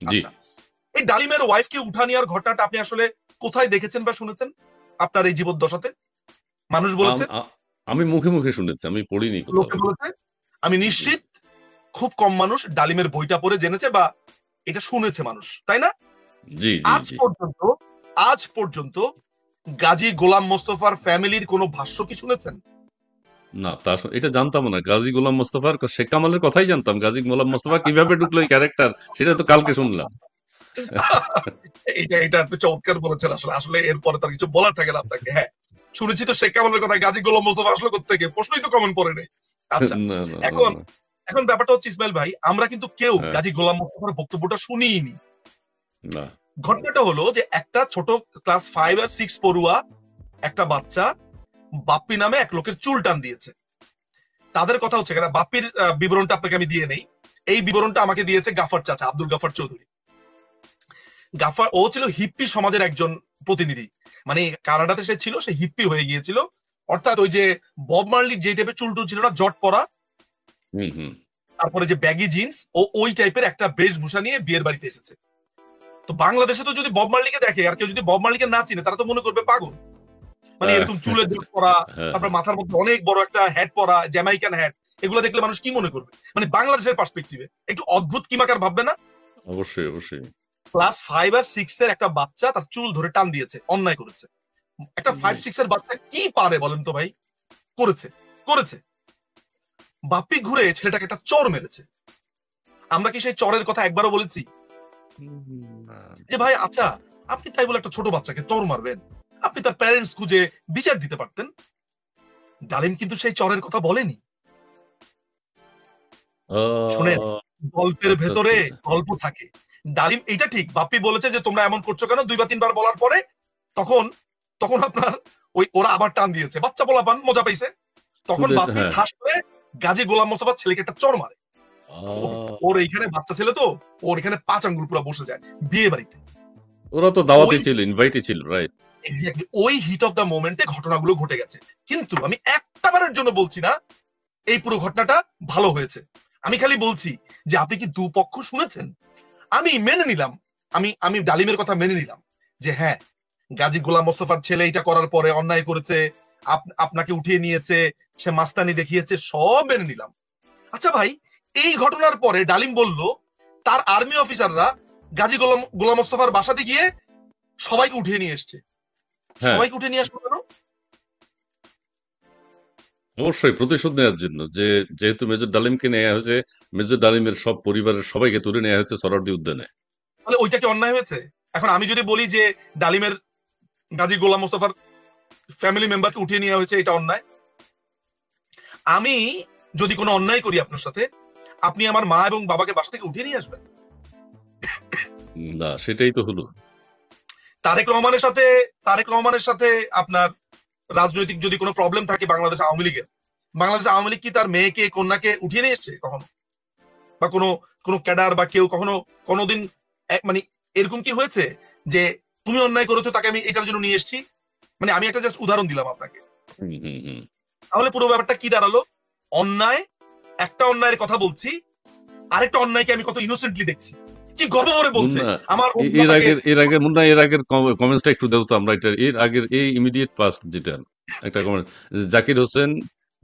জি। আচ্ছা, এই ডালিমের ওয়াইফকে উঠা নেওয়ার ঘটনাটা আপনি আসলে কোথায় দেখেছেন বা শুনেছেন আপনার এই জীবদ্দশাতে? মানুষ বলেছে, আমি মুখে মুখে শুনেছি, আমি পড়িনি কোথাও। লোকে বলেছে, আমি জি নিশ্চিত খুব কম মানুষ ডালিমের বইটা পড়ে জেনেছে বা এটা শুনেছে মানুষ, তাই না? জি জি আজ জি। পর্যন্ত আজ পর্যন্ত গাজী গোলাম মোস্তফার ফ্যামিলির কোনো ভাষ্য কি শুনেছেন? না, এটা জানতাম না। গাজী গোলাম মোস্তফার শেখ কামালের কথাই জানতাম। গাজী গোলাম মোস্তফা কিভাবে ঢুকলো এই ক্যারেক্টার, সেটা তো কালকে শুনলাম। এটা আপনি চমৎকার বলেছেন। আসলে আসলে এরপরে তার কিছু বলার থাকে না আপনাকে। হ্যাঁ, শুনেছি তো শেখ কামালের কথা, গাজী গোলাম মোস্তফা আসলো কোত্থেকে? প্রশ্নই তো কমন পড়ে নাই। আচ্ছা, না না না এখন না। এখন ব্যাপারটা হচ্ছে ইসমাইল ভাই, আমরা কিন্তু কেউ হ্যাঁ, গাজী গোলাম মোস্তফার বক্তব্যটা শুনিইনি। না। ঘটনাটা হলো যে একটা ছোট ক্লাস 5 আর 6 পড়ুয়া একটা বাচ্চা বাপ্পি নামে এক লোকের চুল টান দিয়েছে। তাদের কথা হচ্ছে, কেন বাপ্পির বিবরণটা আপনাকে আমি দিয়ে নেই। এই বিবরণটা আমাকে দিয়েছে গাফার চাচা, আব্দুল গাফার চৌধুরী। গাফার ও ছিল হিপ্পি সমাজের একজন প্রতিনিধি। মানে কানাডাতে সে ছিল, সে হিপ্পি হয়ে গিয়েছিল। অর্থাৎ ওই যে বব মার্লির যে টাইপের চুল টুল ছিল না, জট পরা, হুম হুম। তারপরে যে ব্যাগি জিন্স, ও ওই টাইপের একটা বেশভূষা নিয়ে বিয়ের বাড়িতে এসেছে। তো বাংলাদেশে তো যদি বব মার্লিকে দেখে আর কেউ যদি বব মার্লিকে না চিনে, তারা তো মনে করবে পাগল। মানে হ্যাঁ এরকম চুলের জট পরা, হ্যাঁ তারপর হ্যাঁ। মাথার মধ্যে অনেক বড় একটা হ্যাট পরা, জ্যামাইকান হ্যাট, এগুলো দেখলে মানুষ কি মনে করবে? মানে বাংলাদেশের পার্সপেক্টিভে একটু অদ্ভুত কিমাকার ভাববে না? অবশ্যই অবশ্যই। ক্লাস 5 আর 6 এর একটা বাচ্চা তার চুল ধরে টান দিয়েছে, অন্যায় করেছে। একটা জি। 5-6 এর বাচ্চা কি পারে বলেন তো ভাই? করেছে, করেছে। বাপ্পি ঘুরে ছেলেটাকে একটা চড় মেরেছে। আমরা কি সেই চড়ের কথা একবারও বলেছি না। যে ভাই আচ্ছা, আপনি তাই বলে একটা ছোট বাচ্চাকে চড় মারবেন? আপনি তার প্যারেন্টস খুঁজে বিচার দিতে পারতেন। ডালিম কিন্তু সেই চড়ের কথা বলেনি। শুনেন, আহ, গল্পের আচ্ছা আচ্ছা ভেতরে আচ্ছা। গল্প থাকে। ডালিম এটা ঠিক, বাপ্পি বলেছে যে তোমরা এমন করছো কেন, 2 বা 3 বার বলার পরে তখন তখন আপনার ওরা আবার টান দিয়েছে, বাচ্চা পোলাপান মজা পাইছে। তখন শুনে বাপ্পি হ্যাঁ। ঠাস করে গাজী গোলাম মোস্তফার ছেলেকে একটা চড় মারে। ওর এইখানে বাচ্চা ছেলে তো, ওর এখানে 5 আঙ্গুল পুরো বসে যায় বিয়ে বাড়িতে। ওরা তো ওই দাওয়াতে ছিল, ইনভাইটই ছিল, রাইট? এক্স্যাক্টলি ওই হিট অফ দ্য মোমেন্টে ঘটনাগুলো ঘটে গেছে। কিন্তু আমি একটা বারের জন্য বলছি না এই পুরো ঘটনাটা ভালো হয়েছে। আমি খালি বলছি যে আপনি কি দুপক্ষ শুনেছেন? আমি মেনে নিলাম, আমি আমি ডালিমের কথা মেনে নিলাম যে হ্যাঁ, গাজী গোলাম মোস্তফার ছেলে এটা করার পরে অন্যায় করেছে, আপনাকে উঠিয়ে নিয়েছে, সে মাস্তানি দেখিয়েছে, সব মেনে নিলাম। আচ্ছা ভাই, এই ঘটনার পরে ডালিম বলল তার আর্মি অফিসাররা গাজী গোলাম গোলাম মোস্তফার বাসাতে গিয়ে সবাইকে উঠিয়ে নিয়ে এসছে। হ্যাঁ, সবাইকে উঠিয়ে নিয়ে আসলো কেন? অবশ্যই প্রতিশোধ নেওয়ার জন্য। যেহেতু মেজর ডালিমকে নেওয়া হয়েছে, মেজর ডালিমের সব পরিবারের সবাইকে তুলে নেওয়া হয়েছে সরারদি উদ্যানে। তাহলে ওইটা কি অন্যায় হয়েছে? এখন আমি যদি বলি যে ডালিমের গাজী গোলাম মোস্তফার ফ্যামিলি মেম্বারকে উঠিয়ে নেওয়া হয়েছে, এটা অন্যায়? আমি যদি কোনো অন্যায় করি আপনার সাথে, আপনি আমার মা এবং বাবাকে বাসা থেকে উঠিয়ে নিয়ে আসবেন? না, সেটাই তো হলো। তারেক রহমানের সাথে আপনার রাজনৈতিক যদি কোনো প্রবলেম থাকে বাংলাদেশ আওয়ামী লীগের, বাংলাদেশ আওয়ামী লীগ কি তার মেয়েকে কন্যাকে উঠিয়ে নিয়ে এসছে কখনো? বা কোনো কোনো ক্যাডার বা কেউ কখনো কোনোদিন মানে এরকম কি হয়েছে যে তুমি অন্যায় করেছো তাকে আমি এটার জন্য নিয়ে এসেছি? মানে আমি একটা জাস্ট উদাহরণ দিলাম আপনাকে। হুম হুম হুম। তাহলে পুরো ব্যাপারটা কি দাঁড়ালো? অন্যায়, একটা অন্যায়ের কথা বলছি, আরেকটা অন্যায়কে আমি কত ইনোসেন্টলি দেখছি, কি গর্ব করে বলছে মুন্না, আমার এর বন্ধুটাকে। আগের মুন্না, এর আগের কমেন্টসটা একটু দেও তো আমরা। এটা এর আগের এই ইমিডিয়েট পাস্ট যেটা একটা কমেন্ট, জাকির হোসেন,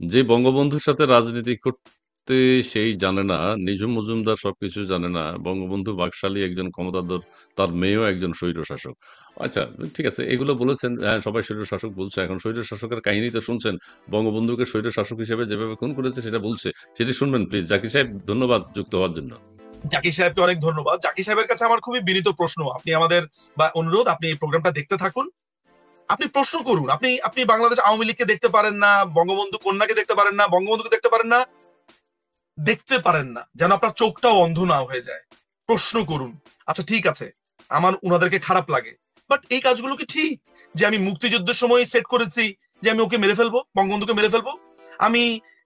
যে বঙ্গবন্ধুর সাথে রাজনীতি করতে সেই জানে না, নিঝুম মজুমদার সবকিছু জানে না, বঙ্গবন্ধু বাকশালী একজন ক্ষমতাধর, তার মেয়েও একজন স্বৈর শাসক। আচ্ছা, ঠিক আছে, এগুলো বলেছেন, হ্যাঁ, সবাই স্বৈর শাসক বলছে। এখন স্বৈর শাসকের কাহিনী তো শুনছেন, বঙ্গবন্ধুকে স্বৈর শাসক হিসেবে যেভাবে খুন করেছে সেটা বলছে, সেটি শুনবেন প্লিজ। জাকির সাহেব, ধন্যবাদ যুক্ত হওয়ার জন্য। জাকির সাহেবকে অনেক ধন্যবাদ। জাকির সাহেবের কাছে আমার খুবই বিনীত প্রশ্ন, আপনি আমাদের বা অনুরোধ, আপনি এই প্রোগ্রামটা দেখতে থাকুন, আপনি প্রশ্ন করুন। আপনি আপনি বাংলাদেশ আওয়ামী লীগকে দেখতে পারেন না, বঙ্গবন্ধু কন্যাকে দেখতে পারেন না, বঙ্গবন্ধুকে দেখতে পারেন না, দেখতে পারেন না যেন আপনার চোখটাও অন্ধ না হয়ে যায়। প্রশ্ন করুন। আচ্ছা ঠিক আছে, আমার উনাদেরকে খারাপ লাগে, বাট এই কাজগুলো কি ঠিক যে আমি মুক্তিযুদ্ধের সময় সেট করেছি যে আমি ওকে মেরে ফেলবো, বঙ্গবন্ধুকে মেরে ফেলবো? আমি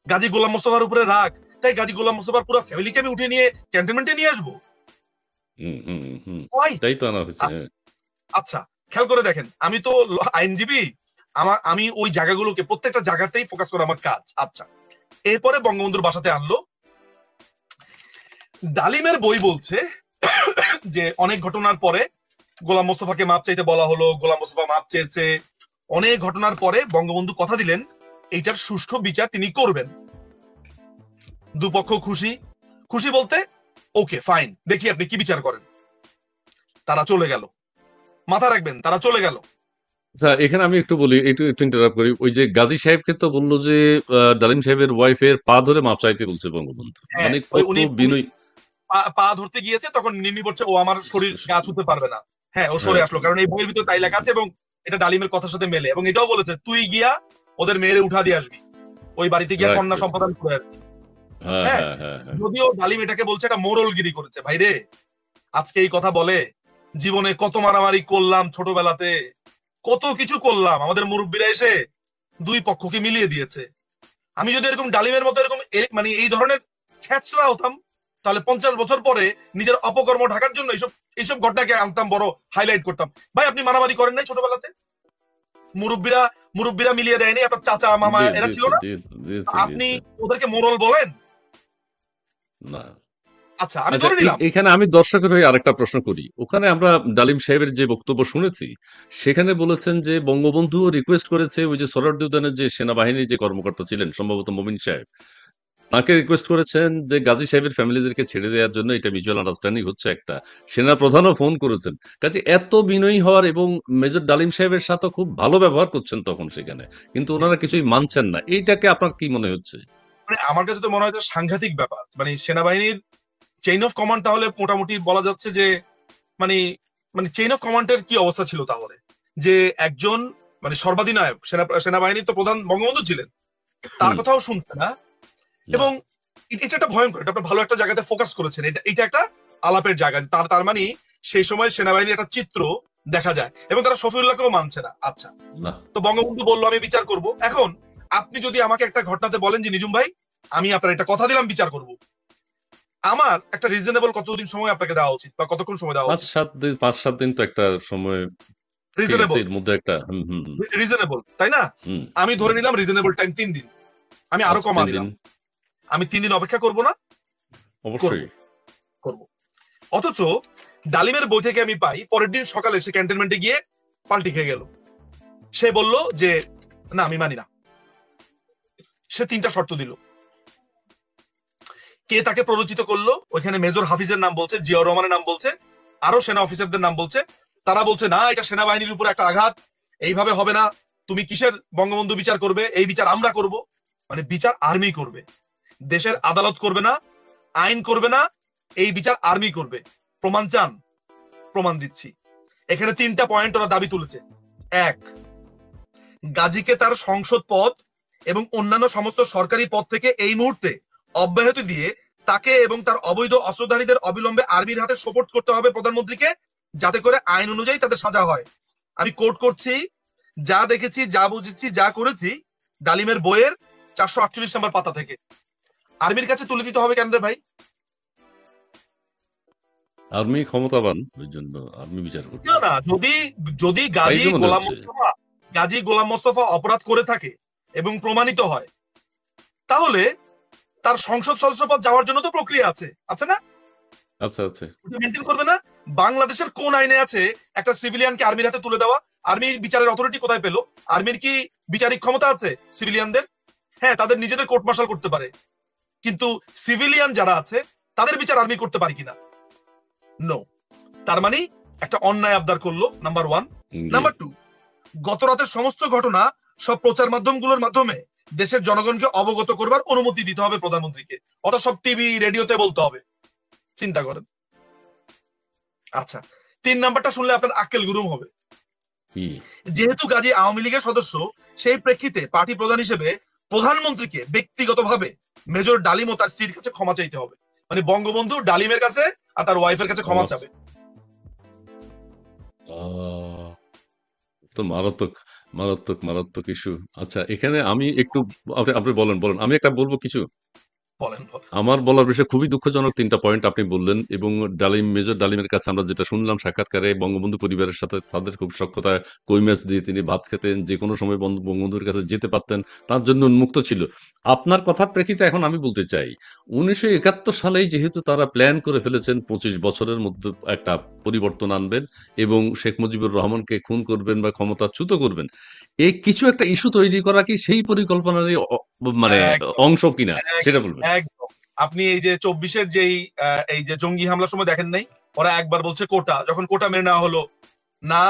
গাজী গোলাম মোস্তফার উপরে রাগ, তাই গাজী গোলাম মোস্তফার পুরো ফ্যামিলিকে আমি উঠে নিয়ে ক্যান্টনমেন্টে নিয়ে আসবো? হুম হুম হুম। ওয়াই? এটাই তো আনা হয়েছে, হ্যাঁ। আচ্ছা, খেয়াল করে দেখেন, আমি তো আইনজীবী, আমি ওই জায়গাগুলোকে প্রত্যেকটা জায়গাতেই ফোকাস করা আমার কাজ। আচ্ছা, এরপরে বঙ্গবন্ধুর বাসাতে আনলো। ডালিমের বই বলছে যে অনেক ঘটনার পরে গোলাম মোস্তফাকে মাপ চাইতে বলা হলো, গোলাম মোস্তফা মাপ চেয়েছে, অনেক ঘটনার পরে বঙ্গবন্ধু কথা দিলেন এইটার সুষ্ঠু বিচার তিনি করবেন। দুপক্ষ খুশি, খুশি বলতে ওকে ফাইন, দেখি আপনি কি বিচার করেন। তারা চলে গেল, মাথা রাখবেন তারা চলে গেল। আচ্ছা, এখানে আমি একটু বলি, একটু একটু ইন্টারাপ্ট করি। ওই যে গাজী সাহেবকে তো বললো যে ডালিম সাহেবের ওয়াইফের পা ধরে মাপ চাইতে বলছে বঙ্গবন্ধু, হ্যাঁ, মানে ওই কত উনি বিনয়। পা ধরতে গিয়েছে, তখন নিমি বলছে ও আমার শরীর গা ছুতে পারবে না। হ্যাঁ, ও সরে হ্যাঁ আসলো, কারণ এই বইয়ের ভিতরে তাই লেখা আছে এবং এটা ডালিমের কথার সাথে মেলে। এবং এটাও বলেছে তুই গিয়া ওদের মেয়েরে উঠা দিয়ে আসবি, ওই বাড়িতে গিয়া রাইট। কন্যা সম্পাদন করে আসবি। হ্যাঁ হ্যাঁ, হ্যাঁ হ্যাঁ হ্যাঁ। যদিও ডালিম এটাকে বলছে এটা মোরলগিরি করেছে। ভাইরে, আজকে এই কথা বলে জীবনে কত মারামারি করলাম, ছোটবেলাতে কত কিছু করলাম, আমাদের মুরব্বীরা এসে দুই পক্ষকে মিলিয়ে দিয়েছে। আমি যদি এরকম ডালিমের মতো এরকম মানে এই ধরনের ছেঁচড়া হতাম, তাহলে 50 বছর পরে নিজের অপকর্ম ঢাকার জন্য এইসব এইসব ঘটনাকে আনতাম, বড় হাইলাইট করতাম। ভাই, আপনি মারামারি করেন নাই ছোটবেলাতে? মুরব্বীরা মুরব্বীরা মিলিয়ে দেয়নি? আপনার চাচা মামা জি এরা জি ছিল জি না? জি জি জি আপনি জি। ওদেরকে মোরল বলেন? না। আচ্ছা, আমি আচ্ছা, ধরে নিলাম। এখানে আমি দর্শকের হয়ে আরেকটা প্রশ্ন করি। ওখানে আমরা ডালিম সাহেবের যে বক্তব্য শুনেছি, সেখানে বলেছেন যে বঙ্গবন্ধু রিকোয়েস্ট করেছে ওই যে সোহরাওয়ার্দী উদ্যানের যে সেনাবাহিনীর যে কর্মকর্তা ছিলেন, সম্ভবত মমিন সাহেব, তাকে রিকোয়েস্ট করেছেন যে গাজী সাহেবের ফ্যামিলিদেরকে ছেড়ে দেওয়ার জন্য, এটা মিউচুয়াল আন্ডারস্ট্যান্ডিং হচ্ছে একটা। সেনা প্রধানও ফোন করেছেন। কাজে এত বিনয়ী হওয়ার, এবং মেজর ডালিম সাহেবের সাথে খুব ভালো ব্যবহার করছেন তখন সেখানে, কিন্তু ওনারা কিছুই মানছেন না। এইটাকে আপনার কি মনে হচ্ছে? মানে আমার কাছে তো মনে হয় যে সাংঘাতিক ব্যাপার। মানে সেনাবাহিনীর চেইন অফ কমান্ড তাহলে মোটামুটি বলা যাচ্ছে যে মানে মানে চেইন অফ কমান্ডের কি অবস্থা ছিল তাহলে, যে একজন মানে সর্বাধিনায়ক সেনাবাহিনীর তো প্রধান বঙ্গবন্ধু ছিলেন, তার হুম। কথাও শুনছে না। না। এবং এটা একটা ভয়ঙ্কর, এটা আপনি ভালো একটা জায়গাতে ফোকাস করেছেন। এটা একটা আলাপের জায়গা। তার তার মানে সেই সময় সেনাবাহিনীর একটা চিত্র দেখা যায়, এবং তারা শফিউল্লাহকেও মানছে না। আচ্ছা, না। তো বঙ্গবন্ধু বললো আমি বিচার করব। এখন আপনি যদি আমাকে একটা ঘটনাতে বলেন যে নিজুম ভাই, আমি আপনার একটা কথা দিলাম বিচার করব, আমার একটা রিজনেবল কতদিন সময় আপনাকে দেওয়া উচিত, বা কতক্ষণ সময় দেওয়া উচিত? 5-7 দিন তো একটা সময়। ঠিক আছে, রিজনেবল, এর মধ্যে একটা। হুম হুম হুম রিজনেবল, তাই না? হুম আমি ধরে হুম। নিলাম রিজনেবল টাইম 3 দিন, আমি আরো আচ্ছা, কমা 3 দিন। দিলাম। আমি 3 দিন অপেক্ষা করব না? করব, অবশ্যই। করব। অথচ ডালিমের বই থেকে আমি পাই পরের দিন সকালে সে ক্যান্টনমেন্টে গিয়ে পাল্টি খেয়ে গেল। সে বলল যে না, আমি মানি না। সে 3টা শর্ত দিল। কে তাকে প্ররোচিত করলো? ওইখানে মেজর হাফিজের নাম বলছে, জিয়াউর রহমানের নাম বলছে, আরো সেনা অফিসারদের নাম বলছে। তারা বলছে না, এটা সেনাবাহিনীর উপর একটা আঘাত, এইভাবে হবে না, তুমি কিসের বঙ্গবন্ধু বিচার করবে, এই বিচার আমরা করব। মানে বিচার আর্মি করবে, দেশের আদালত করবে না, আইন করবে না, এই বিচার আর্মি করবে। প্রমাণ চান? প্রমাণ দিচ্ছি। এখানে 3টা পয়েন্ট ওরা দাবি তুলেছে। এক, গাজীকে তার সংসদ পদ এবং অন্যান্য সমস্ত সরকারি পদ থেকে এই মুহূর্তে অব্যাহতি দিয়ে তাকে এবং তার অবৈধ অস্ত্রধারীদের অবিলম্বে আর্মির হাতে সোপোর্ট করতে হবে প্রধানমন্ত্রীকে, যাতে করে আইন অনুযায়ী তাদের সাজা হয়। আমি কোট করছি, যা দেখেছি, যা বুঝেছি, যা করেছি ডালিমের বইয়ের 448 নম্বর পাতা থেকে। আর্মির কাছে তুলে দিতে হবে কেন রে ভাই? আর্মি ক্ষমতাবান, ওই জন্য আর্মি বিচার করবে। না না, যদি যদি তাই তো মনে হচ্ছে। গাজী গোলাম মোস্তফা অপরাধ করে থাকে এবং প্রমাণিত হয়, তাহলে তার সংসদ সদস্য পদ যাওয়ার জন্য তো প্রক্রিয়া আছে, আছে না? আচ্ছা আচ্ছা। ওটা মেনটেন করবে না? বাংলাদেশের কোন আইনে আছে একটা সিভিলিয়ানকে আর্মির হাতে তুলে দেওয়া? আর্মির বিচারের অথরিটি কোথায় পেল? আর্মির কি বিচারিক ক্ষমতা আছে সিভিলিয়ানদের? হ্যাঁ, তাদের নিজেদের কোর্ট মার্শাল করতে পারে, কিন্তু সিভিলিয়ান যারা আছে তাদের বিচার আর্মি করতে পারে কিনা? নো। তার মানে একটা অন্যায় আবদার করলো, নাম্বার 1। জি। নাম্বার 2, গত রাতের সমস্ত ঘটনা সব প্রচার মাধ্যমগুলোর মাধ্যমে দেশের জনগণকে অবগত করবার অনুমতি দিতে হবে প্রধানমন্ত্রীকে, অর্থাৎ সব টিভি রেডিওতে বলতে হবে। চিন্তা করেন। আচ্ছা, 3 নাম্বারটা শুনলে আপনার আক্কেল গুরুম হবে। কি? যেহেতু গাজী আওয়ামী লীগের সদস্য, সেই প্রেক্ষিতে পার্টি প্রধান হিসেবে প্রধানমন্ত্রীকে ব্যক্তিগতভাবে মেজর ডালিম ও তার স্ত্রীর কাছে ক্ষমা চাইতে হবে। মানে বঙ্গবন্ধু ডালিমের কাছে আর তার ওয়াইফের কাছে ক্ষমা চাবে। আহ, তো মারাত্মক মারাত্মক মারাত্মক ইস্যু। আচ্ছা, এখানে আমি একটু, আপনি আপনি বলেন বলেন, আমি একটা বলবো কিছু। বলেন বলেন। আমার বলার বিষয় খুবই দুঃখজনক ৩ টা পয়েন্ট আপনি বললেন এবং মেজর ডালিমের কাছে আমরা যেটা শুনলাম সাক্ষাৎকারে বঙ্গবন্ধু পরিবারের সাথে তাদের খুব সখ্যতা, কই মাছ দিয়ে তিনি ভাত খেতেন, যেকোনো সময় বঙ্গবন্ধুর কাছে যেতে পারতেন, তার জন্য উন্মুক্ত ছিল। আপনার কথার প্রেক্ষিতে এখন আমি বলতে চাই, ১৯৭১ সালেই যেহেতু তারা প্ল্যান করে ফেলেছেন ২৫ বছরের মধ্যে একটা পরিবর্তন আনবেন এবং শেখ মুজিবুর রহমানকে খুন করবেন বা ক্ষমতাচ্যুত করবেন। কিছু একটা ইস্যু তৈরি করা কি সেই পরিকল্পনারই মানে একদম অংশ কিনা সেটা একদম বলবেন? একদম। আপনি এই যে ২৪-এর যেই এই যে জঙ্গি হামলার সময় দেখেন নাই? ওরা একবার বলছে কোটা, যখন কোটা মেনে নেওয়া হলো, না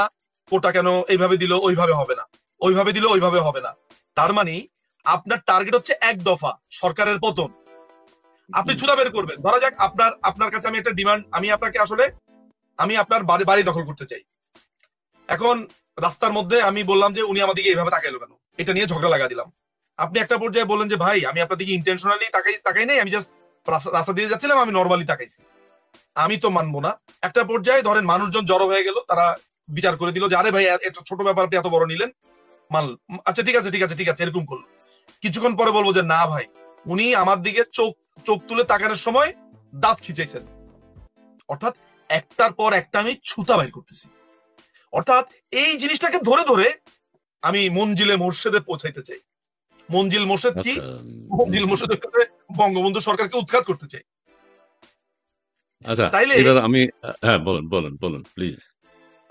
কোটা কেন এইভাবে দিল, ওইভাবে হবে না, ওইভাবে দিল, ওইভাবে হবে না। তার মানে আপনার টার্গেট হচ্ছে এক দফা সরকারের পতন। আপনি হুম, ছুতা বের করবেন। ধরা যাক আপনার আপনার কাছে আমি একটা ডিমান্ড, আমি আপনাকে আসলে আমি আপনার বাড়ি বাড়ি দখল করতে চাই। এখন রাস্তার মধ্যে আমি বললাম যে উনি আমার দিকে এইভাবে তাকাইলো কেন, এটা নিয়ে ঝগড়া লাগা দিলাম। আপনি একটা পর্যায়ে বললেন যে ভাই আমি আপনার দিকে ইন্টেনশনালি তাকাই তাকাই নাই, আমি জাস্ট রাস্তা দিয়ে যাচ্ছিলাম, আমি নর্মালি তাকাইছি। আমি তো মানবো না। একটা পর্যায়ে ধরেন মানুষজন জড়ো হয়ে গেল, তারা বিচার করে দিল যে আরে ভাই এত ছোট ব্যাপার আপনি এত বড় নিলেন, মানল, আচ্ছা ঠিক আছে ঠিক আছে ঠিক আছে এরকম করলো। কিছুক্ষণ পরে বলবো যে না ভাই, উনি আমার দিকে চোখ চোখ তুলে তাকানোর সময় দাঁত খিচাইছেন। অর্থাৎ একটার পর একটা আমি ছুতা বাইর করতেছি। অর্থাৎ এই জিনিসটাকে ধরে ধরে আমি মঞ্জিলে মোর্শেদে পৌঁছাইতে চাই। মঞ্জিল মোর্শেদ কি? আচ্ছা, মঞ্জিল মোর্শেদ হচ্ছে বঙ্গবন্ধু সরকারকে উৎখাত করতে চাই। আচ্ছা, তাইলে এবার আমি হ্যাঁ, বলুন, বলুন, বলুন প্লিজ।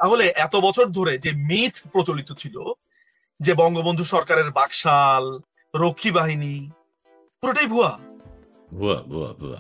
তাহলে এত বছর ধরে যে মিথ প্রচলিত ছিল যে বঙ্গবন্ধু সরকারের বাকশাল, রক্ষী বাহিনী, পুরোটাই ভুয়া। ভুয়া, ভুয়া, ভুয়া।